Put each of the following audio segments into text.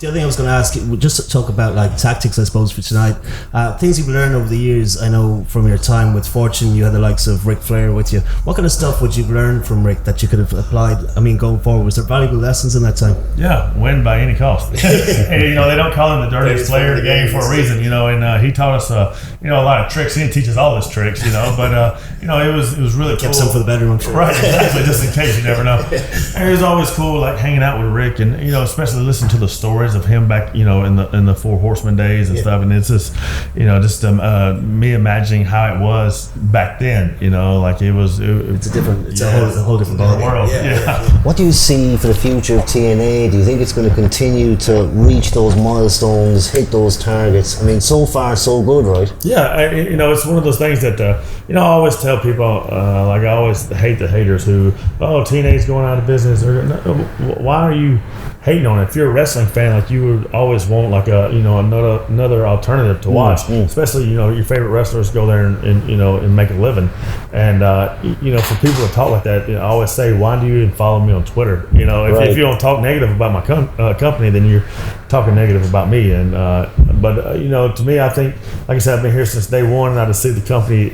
The other thing I was going to ask, just to talk about like tactics, I suppose, for tonight. Things you've learned over the years. I know from your time with Fortune, you had the likes of Ric Flair with you. What kind of stuff would you learn from Rick that you could have applied? I mean, going forward, was there valuable lessons in that time? Yeah, win by any cost. And, they don't call him the dirtiest player in the game for a reason. And he taught us, a lot of tricks. He didn't teach us all his tricks, but it was really Kept cool. some for the bedroom, I'm sure. Right, exactly. Just in case, you never know. And it was always cool, like hanging out with Rick, and especially listening to the stories of him back, in the Four Horsemen days and stuff. And it's just, me imagining how it was back then. It's a whole different world. What do you see for the future of TNA? Do you think it's going to continue to reach those milestones, hit those targets? I mean, so far so good, right? Yeah, it's one of those things that I always tell people, I always hate the haters who, TNA's going out of business. Why are you hating on it? If you're a wrestling fan, like, you would always want like another alternative to watch, especially your favorite wrestlers go there and make a living. And for people to talk like that, I always say, why do you even follow me on Twitter? If you don't talk negative about my company, then you're talking negative about me. And but to me, I think, like I said, I've been here since day one, and I just see the company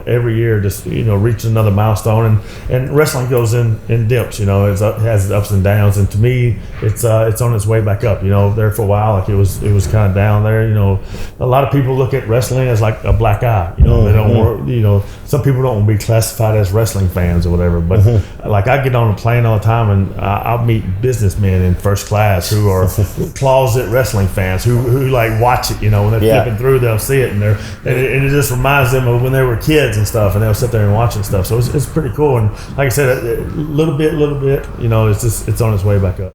every year just reach another milestone, and wrestling goes in dips. It has its ups and downs, and to me, it's on its way back up. There for a while, like it was kind of down there. A lot of people look at wrestling as like a black eye. They don't work. Some people don't want to be classified as wrestling fans or whatever. But like, I get on a plane all the time, and I'll meet businessmen in first class who are closet wrestling fans who like watch it. When they're flipping through, they'll see it, and it just reminds them of when they were kids and stuff, and they'll sit there and watch and stuff. So it's pretty cool. And like I said, a little bit, it's on its way back up.